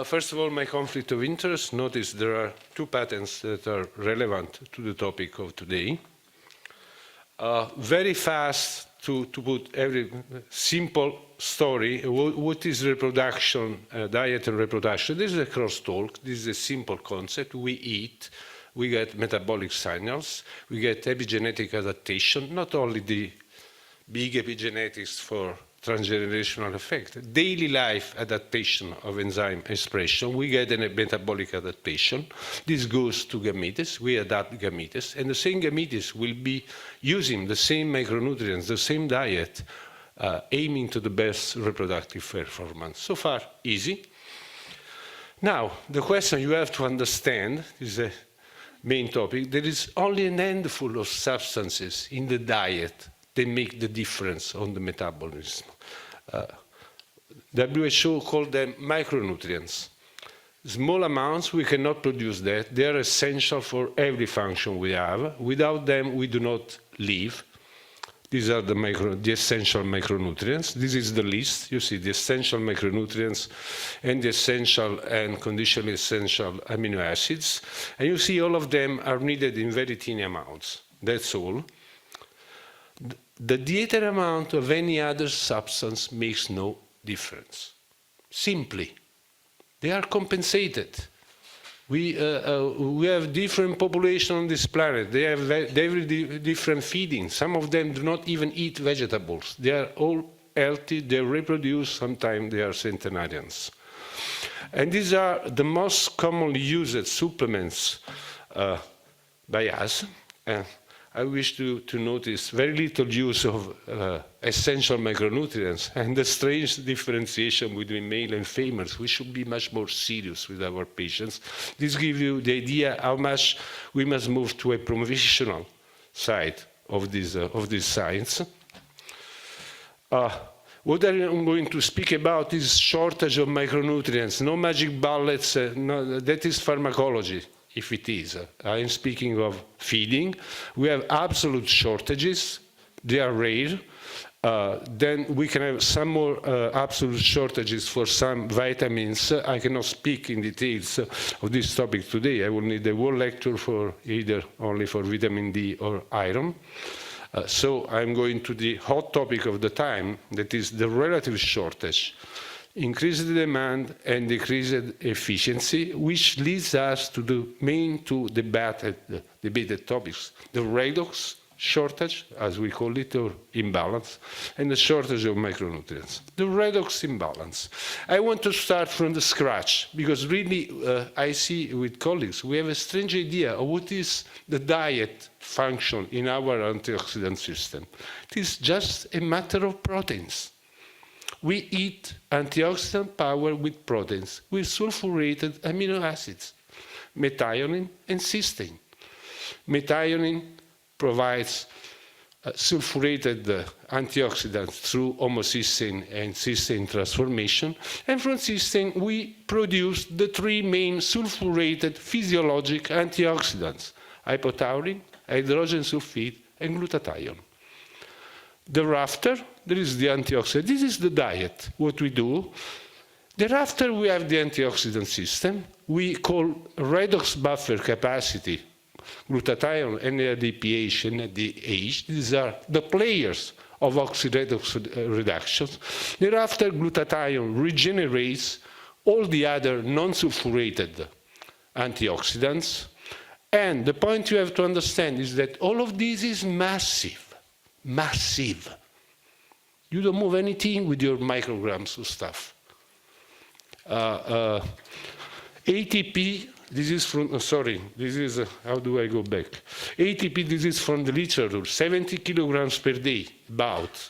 First of all, my conflict of interest. Notice there are 2 patents that are relevant to the topic of today. Very fast to put every simple story. What is reproduction, diet and reproduction? This is a crosstalk. This is a simple concept. We eat, we get metabolic signals, we get epigenetic adaptation, not only the big epigenetics for transgenerational effect, daily life adaptation of enzyme expression, we get a metabolic adaptation. This goes to gametes, we adapt gametes, and the same gametes will be using the same micronutrients, the same diet, aiming to the best reproductive performance. So far, easy. Now, the question you have to understand is a main topic. There is only a handful of substances in the diet that make the difference on the metabolism. WHO called them micronutrients. Small amounts, we cannot produce that. They are essential for every function we have. Without them, we do not live. These are the essential micronutrients. This is the list. You see the essential micronutrients and the essential and conditionally essential amino acids. And you see all of them are needed in very tiny amounts. That's all. The dietary amount of any other substance makes no difference. Simply, they are compensated. We have different population on this planet. They have very different feeding. Some of them do not even eat vegetables. They are all healthy. They reproduce. Sometimes they are centenarians. And these are the most commonly used supplements by us. I wish to notice very little use of essential micronutrients and the strange differentiation between male and females. We should be much more serious with our patients. This gives you the idea how much we must move to a provisional side of this science. What I'm going to speak about is shortage of micronutrients. No magic bullets, that is pharmacology. If it is. I am speaking of feeding. We have absolute shortages. They are rare. Then we can have some more absolute shortages for some vitamins. I cannot speak in details of this topic today. I will need a whole lecture for either only for vitamin D or iron. So I'm going to the hot topic of the time, that is the relative shortage. Increased demand and decreased efficiency, which leads us to the main 2 debated topics, the redox shortage, as we call it, or imbalance, and the shortage of micronutrients. The redox imbalance. I want to start from the scratch, because really I see with colleagues, we have a strange idea of what is the diet function in our antioxidant system. It is just a matter of proteins. We eat antioxidant power with proteins, with sulfurated amino acids, methionine and cysteine. Methionine provides sulfurated antioxidants through homocysteine and cysteine transformation, and from cysteine we produce the 3 main sulfurated physiologic antioxidants, hypotaurine, hydrogen sulfide, and glutathione. Thereafter, there is the antioxidant. This is the diet, what we do. Thereafter, we have the antioxidant system. We call redox buffer capacity, glutathione, NADPH, NADH. These are the players of oxidative reductions. Thereafter, glutathione regenerates all the other non-sulfurated antioxidants. And the point you have to understand is that all of this is massive. Massive. You don't move anything with your micrograms of stuff. ATP, this is from, how do I go back? ATP, this is from the literature, 70 kilograms per day, about.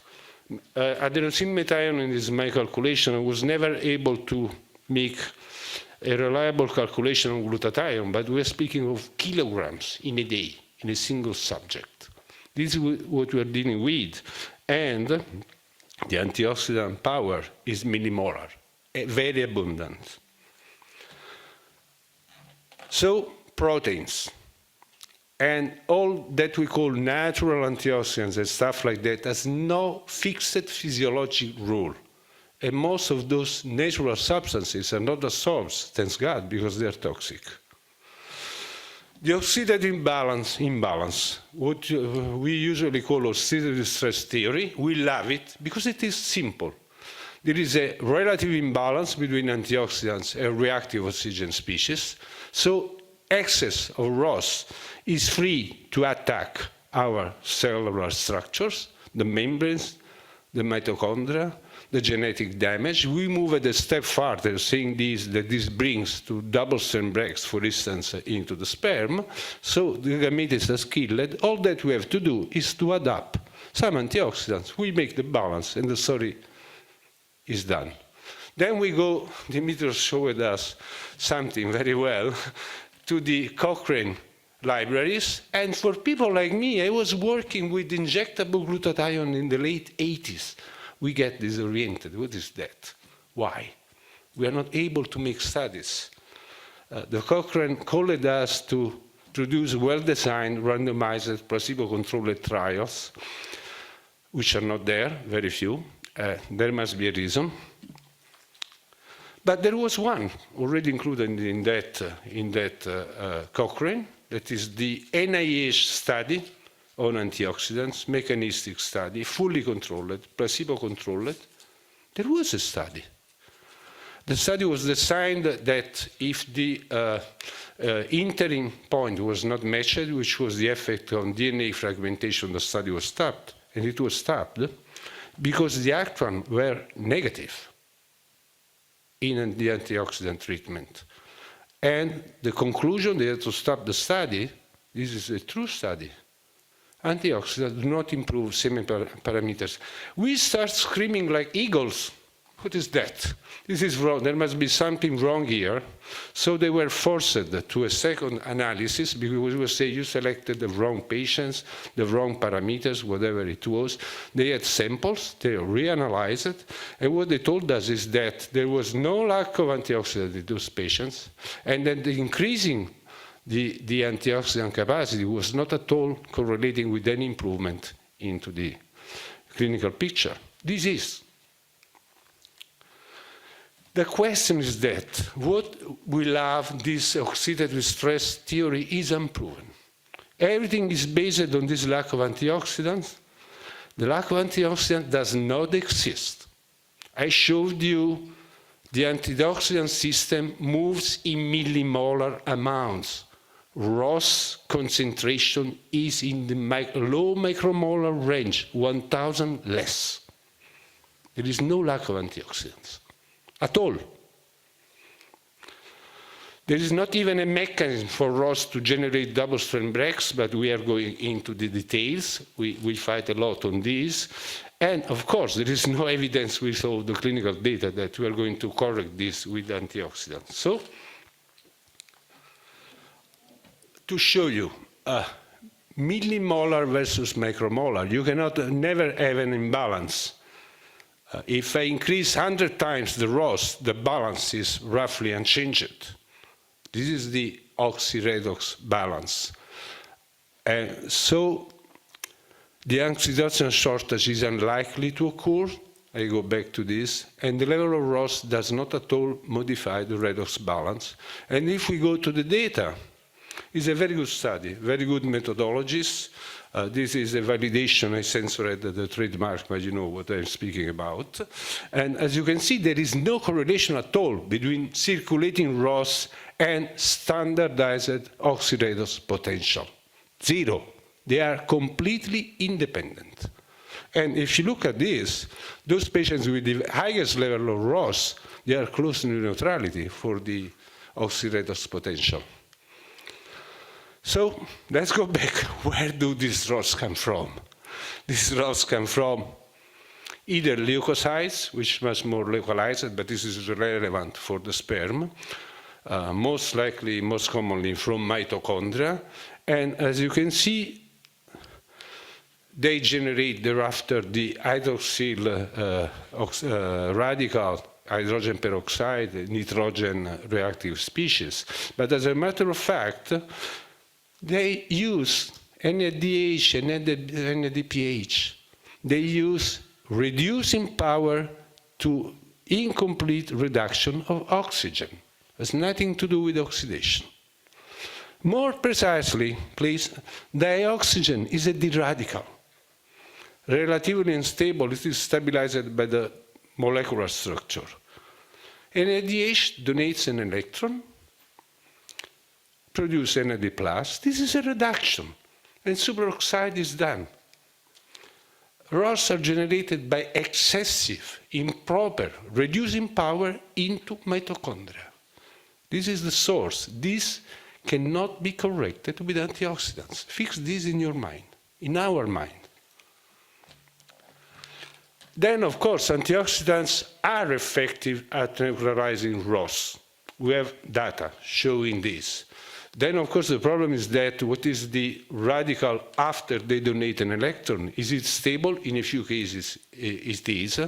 Adenosine methionine in this my calculation, I was never able to make a reliable calculation on glutathione, but we're speaking of kilograms in a day, in a single subject. This is what we are dealing with. And the antioxidant power is millimolar, very abundant. So, proteins. And all that we call natural antioxidants and stuff like that has no fixed physiologic rule. And most of those natural substances are not absorbed, thanks God, because they're toxic. The oxidative imbalance, what we usually call oxidative stress theory, we love it because it is simple. There is a relative imbalance between antioxidants and reactive oxygen species, so excess of ROS is free to attack our cellular structures, the membranes, the mitochondria, the genetic damage. We move it a step further, saying that this brings to double-strand breaks, for instance, into the sperm. So the gametes are killed. All that we have to do is to adapt some antioxidants. We make the balance, and the story is done. Then we go, Dimitri showed us something very well, to the Cochrane libraries. And for people like me, I was working with injectable glutathione in the late 80s. We get disoriented. What is that? Why? We are not able to make studies. The Cochrane called us to produce well-designed, randomized, placebo-controlled trials, which are not there, very few. There must be a reason. But there was one already included in that Cochrane, that is the NIH study on antioxidants, mechanistic study, fully controlled, placebo-controlled. There was a study. The study was designed that if the interim point was not matched, which was the effect on DNA fragmentation, the study was stopped, and it was stopped because the outcomes were negative in the antioxidant treatment. And the conclusion, they had to stop the study. This is a true study. Antioxidants do not improve semen parameters. We start screaming like eagles. What is that? This is wrong. There must be something wrong here. So they were forced to a second analysis because we would say you selected the wrong patients, the wrong parameters, whatever it was. They had samples, they reanalyzed it, and what they told us is that there was no lack of antioxidant in those patients, and that the increasing the antioxidant capacity was not at all correlating with any improvement into the clinical picture. This is. The question is that what will have this oxidative stress theory is unproven. Everything is based on this lack of antioxidants. The lack of antioxidant does not exist. I showed you the antioxidant system moves in millimolar amounts. ROS concentration is in the low micromolar range, 1,000 less. There is no lack of antioxidants at all. There is not even a mechanism for ROS to generate double-strand breaks, but we are going into the details. We fight a lot on this. And of course, there is no evidence with all the clinical data that we are going to correct this with antioxidants. So, to show you millimolar versus micromolar, you cannot never have an imbalance. If I increase 100 times the ROS, the balance is roughly unchanged. This is the oxy-redox balance. And so the antioxidant shortage is unlikely to occur. I go back to this. And the level of ROS does not at all modify the redox balance. And if we go to the data, it's a very good study, very good methodologies. This is a validation. I censored the trademark, but you know what I'm speaking about. And as you can see, there is no correlation at all between circulating ROS and standardized oxy-redox potential. Zero. They are completely independent. And if you look at this, those patients with the highest level of ROS, they are close to neutrality for the oxy-redox potential. So let's go back. Where do these ROS come from? These ROS come from either leukocytes, which is much more localized, but this is relevant for the sperm, most likely, most commonly from mitochondria. And as you can see, they generate thereafter the hydroxyl radical, hydrogen peroxide, nitrogen reactive species. But as a matter of fact, they use NADH and NADPH. They use reducing power to incomplete reduction of oxygen. It has nothing to do with oxidation. More precisely, please, dioxygen is a d radical. Relatively unstable, it is stabilized by the molecular structure. NADH donates an electron, produces NAD+. This is a reduction, and superoxide is done. ROS are generated by excessive, improper, reducing power into mitochondria. This is the source. This cannot be corrected with antioxidants. Fix this in your mind, in our mind. Then, of course, antioxidants are effective at neutralizing ROS. We have data showing this. Then, of course, the problem is that what is the radical after they donate an electron? Is it stable? In a few cases, it is.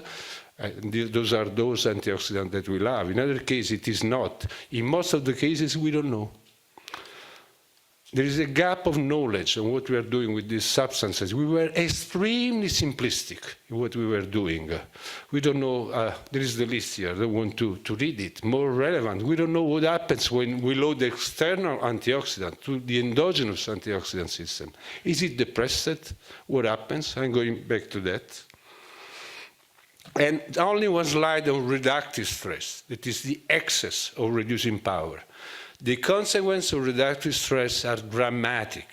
Those are those antioxidants that we love. In other cases, it is not. In most of the cases, we don't know. There is a gap of knowledge on what we are doing with these substances. We were extremely simplistic in what we were doing. We don't know, there is the list here, I don't want to read it, more relevant. We don't know what happens when we load the external antioxidant to the endogenous antioxidant system. Is it depressed? What happens? I'm going back to that. And only one slide on reductive stress, that is the excess of reducing power. The consequences of reductive stress are dramatic.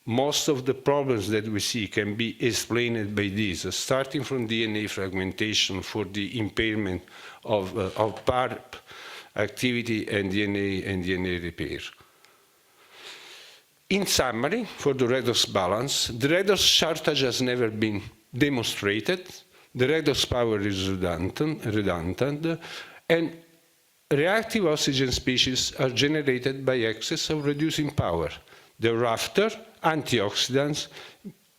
Most of the problems that we see can be explained by this, starting from DNA fragmentation for the impairment of PARP activity and DNA repair. In summary, for the redox balance, the redox shortage has never been demonstrated. The redox power is redundant, and reactive oxygen species are generated by excess of reducing power. Thereafter, antioxidants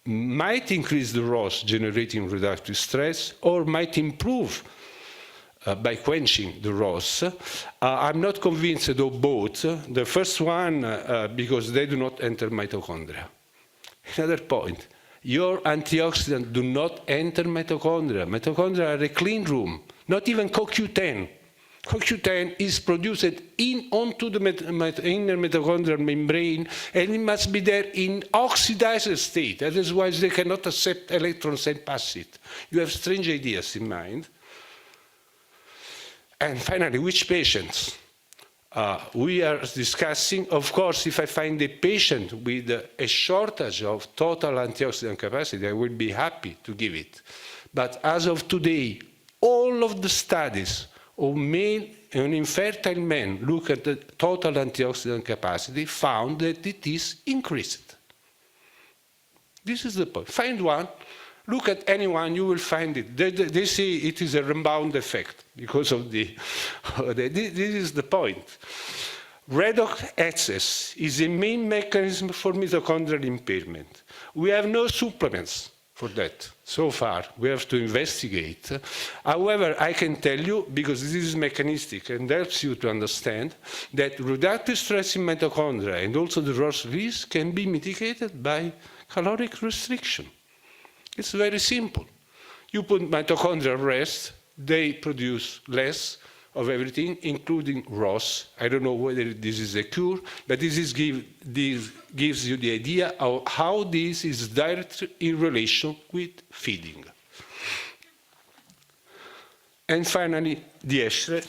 might increase the ROS generating reductive stress or might improve by quenching the ROS. I'm not convinced of both. The first one, because they do not enter mitochondria. Another point, your antioxidants do not enter mitochondria. Mitochondria are a clean room, not even CoQ10. CoQ10 is produced onto the inner mitochondrial membrane, and it must be there in oxidized state. Otherwise, they cannot accept electrons and pass it. You have strange ideas in mind. And finally, which patients? We are discussing, of course, if I find a patient with a shortage of total antioxidant capacity, I will be happy to give it. But as of today, all of the studies of male and infertile men look at the total antioxidant capacity, found that it is increased. This is the point. Find one, look at anyone, you will find it. They say it is a rebound effect because of this is the point. Redox excess is a main mechanism for mitochondrial impairment. We have no supplements for that. So far, we have to investigate. However, I can tell you, because this is mechanistic and helps you to understand, that reductive stress in mitochondria and also the ROS release can be mitigated by caloric restriction. It's very simple. You put mitochondria at rest, they produce less of everything, including ROS. I don't know whether this is a cure, but this gives you the idea of how this is directly in relation with feeding. And finally, the ESHRE.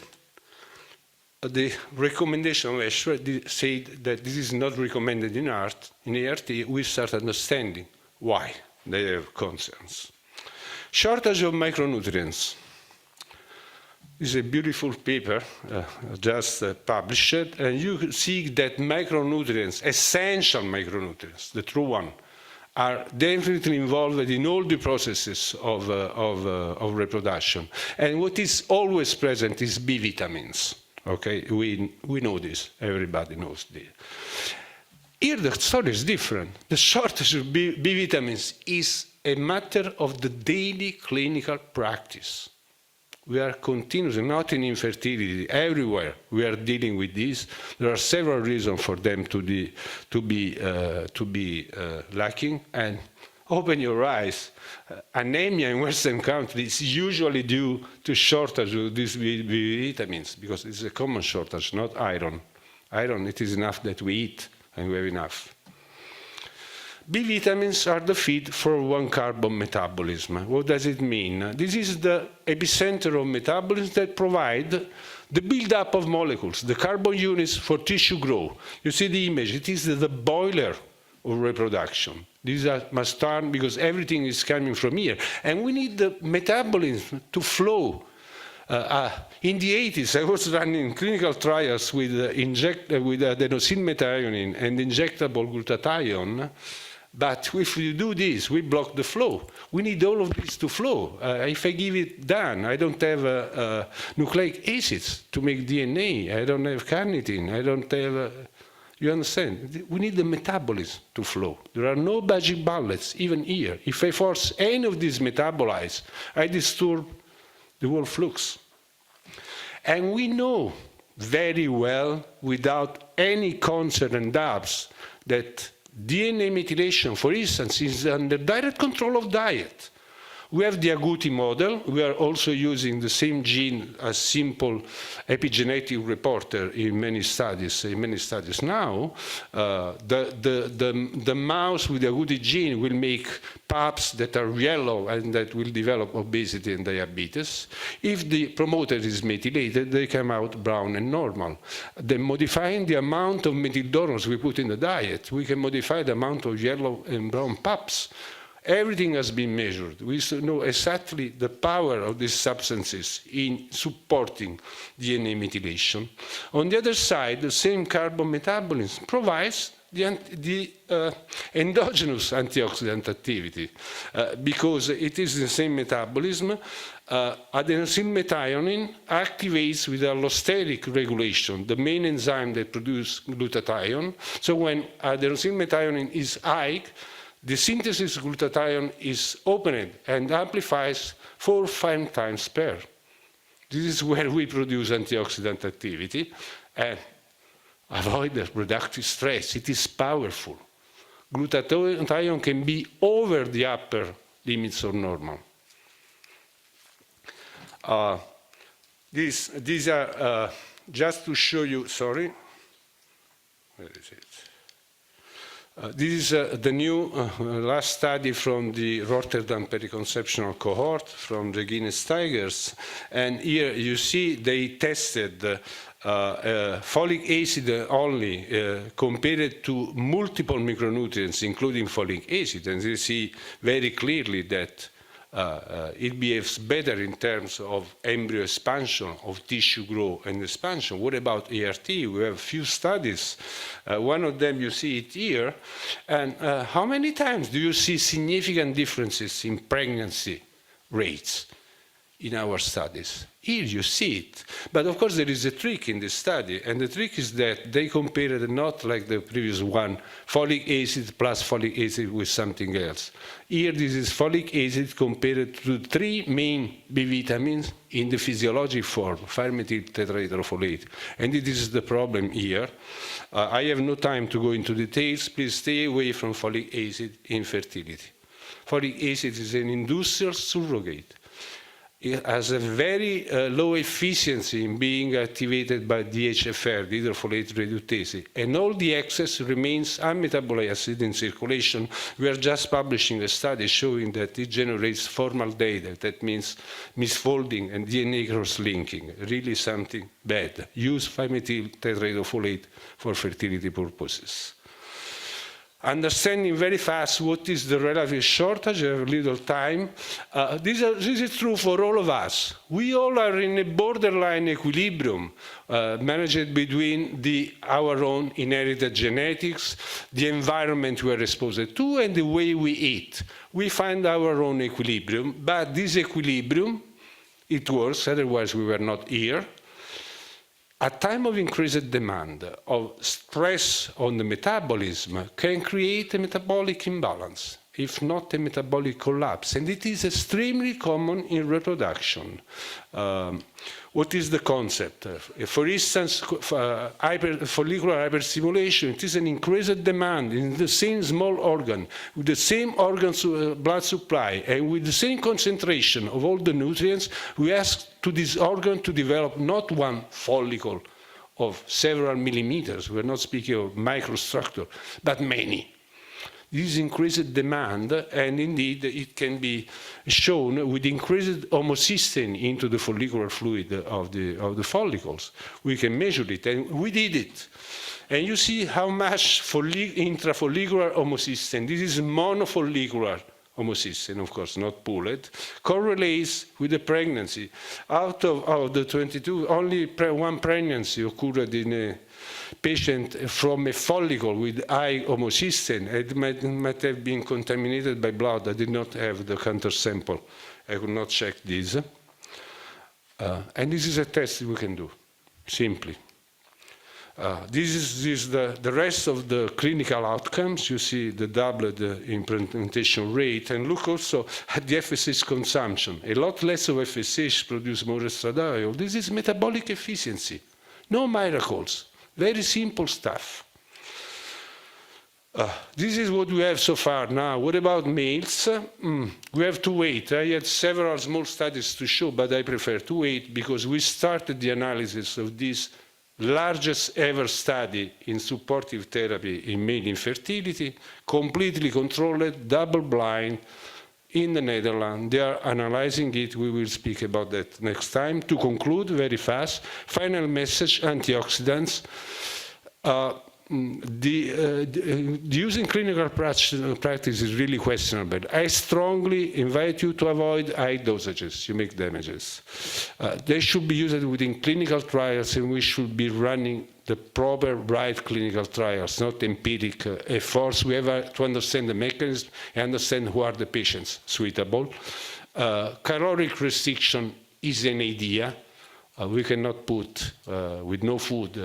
The recommendation of ESHRE said that this is not recommended in ART. In ART, we start understanding why they have concerns. Shortage of micronutrients. This is a beautiful paper just published, and you see that micronutrients, essential micronutrients, the true one, are definitely involved in all the processes of reproduction. And what is always present is B vitamins. Okay, we know this. Everybody knows this. Here the story is different. The shortage of B vitamins is a matter of the daily clinical practice. We are continuously, not in infertility, everywhere we are dealing with this. There are several reasons for them to be lacking, and open your eyes. Anemia in Western countries is usually due to shortage of these B vitamins, because it's a common shortage, not iron. Iron, it is enough that we eat, and we have enough. B vitamins are the feed for one-carbon metabolism. What does it mean? This is the epicenter of metabolism that provide the build-up of molecules, the carbon units for tissue growth. You see the image, it is the boiler of reproduction. These must turn because everything is coming from here. And we need the metabolism to flow. In the 80s, I was running clinical trials with adenosine methionine and injectable glutathione. But if we do this, we block the flow. We need all of this to flow. If I give it done, I don't have nucleic acids to make DNA. I don't have carnitine. I don't have... you understand? We need the metabolism to flow. There are no magic bullets, even here. If I force any of these metabolites, I disturb the whole flux. And we know very well, without any concern and doubts, that DNA methylation, for instance, is under direct control of diet. We have the agouti model. We are also using the same gene as simple epigenetic reporter in many studies. Now, the mouse with the agouti gene will make pups that are yellow and that will develop obesity and diabetes. If the promoter is methylated, they come out brown and normal. Then modifying the amount of methyldonos we put in the diet, we can modify the amount of yellow and brown pups. Everything has been measured. We know exactly the power of these substances in supporting DNA methylation. On the other side, the same carbon metabolism provides the endogenous antioxidant activity because it is the same metabolism. Adenosine methionine activates with allosteric regulation, the main enzyme that produces glutathione. So when adenosine methionine is high, the synthesis of glutathione is opened and amplifies 4 or 5 times per. This is where we produce antioxidant activity and avoid the reproductive stress. It is powerful. Glutathione can be over the upper limits of normal. These are just to show you, sorry. Where is it? This is the new last study from the Rotterdam periconceptional cohort from the Guinness Tigers. And here you see they tested folic acid only compared to multiple micronutrients, including folic acid. And you see very clearly that it behaves better in terms of embryo expansion, of tissue growth and expansion. What about ART? We have few studies. One of them, you see it here. And how many times do you see significant differences in pregnancy rates in our studies? Here you see it. But of course there is a trick in this study, and the trick is that they compared not like the previous one, folic acid plus folic acid with something else. Here this is folic acid compared to 3 main B vitamins in the physiologic form, 5-methyl tetrahydrofolate. And this is the problem here. I have no time to go into details. Please stay away from folic acid in fertility. Folic acid is an industrial surrogate. It has a very low efficiency in being activated by DHFR, the hydrofolate reductase, and all the excess remains unmetabolized acid in circulation. We are just publishing a study showing that it generates formaldehyde, that means misfolding and DNA cross-linking, really something bad. Use 5-methyl tetrahydrofolate for fertility purposes. Understanding very fast what is the relative shortage, I have little time. This is true for all of us. We all are in a borderline equilibrium managed between our own inherited genetics, the environment we are exposed to, and the way we eat. We find our own equilibrium, but this equilibrium, it works, otherwise we were not here. A time of increased demand of stress on the metabolism can create a metabolic imbalance. if not a metabolic collapse. And it is extremely common in reproduction. What is the concept? For instance, follicular hyperstimulation, it is an increased demand in the same small organ, with the same organ blood supply, and with the same concentration of all the nutrients. We ask to this organ to develop not one follicle of several millimeters, we're not speaking of microstructure, but many. This increased demand, and indeed it can be shown with increased homocysteine into the follicular fluid of the follicles. We can measure it, and we did it. And you see how much intrafollicular homocysteine, this is monofollicular homocysteine, of course, not pooled, correlates with the pregnancy. Out of the 22, only one pregnancy occurred in a patient from a follicle with high homocysteine. It might have been contaminated by blood. I did not have the counter sample. I could not check this. And this is a test we can do, simply. This is the rest of the clinical outcomes. You see the doubled implantation rate, and look also at the FSH consumption. A lot less of FSH produce more estradiol. This is metabolic efficiency. No miracles. Very simple stuff. This is what we have so far. Now, what about males? We have to wait. I had several small studies to show, but I prefer to wait because we started the analysis of this largest ever study in supportive therapy in male infertility, completely controlled, double-blind, in the Netherlands. They are analyzing it. We will speak about that next time. To conclude very fast, final message, antioxidants. The use in clinical practice is really questionable. I strongly invite you to avoid high dosages. You make damages. They should be used within clinical trials, and we should be running the proper, right clinical trials, not empiric efforts. We have to understand the mechanism and understand who are the patients suitable. Caloric restriction is an idea. We cannot put with no food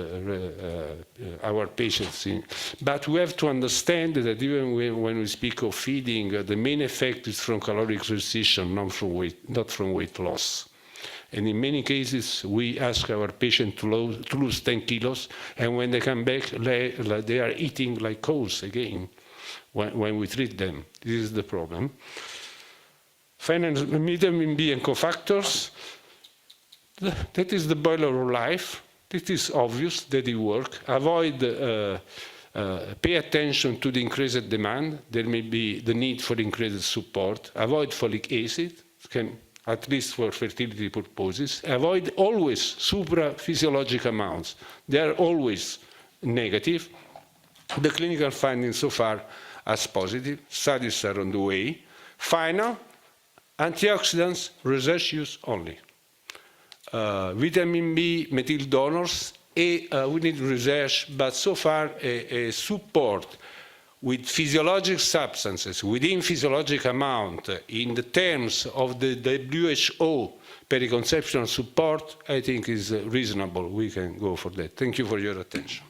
our patients in. But we have to understand that even when we speak of feeding, the main effect is from caloric restriction, not from weight loss. And in many cases, we ask our patient to lose 10 kilos, and when they come back, they are eating like cows again when we treat them. This is the problem. Finally, vitamin B and cofactors. That is the boiler of life. It is obvious that it works. Pay attention to the increased demand. There may be the need for increased support. Avoid folic acid, at least for fertility purposes. Avoid always supra-physiologic amounts. They are always negative. The clinical findings so far are positive. Studies are on the way. Final, antioxidants, research use only. Vitamin B, methyl donors, we need research, but so far a support with physiologic substances within physiologic amount in the terms of the WHO periconceptual support, I think is reasonable. We can go for that. Thank you for your attention.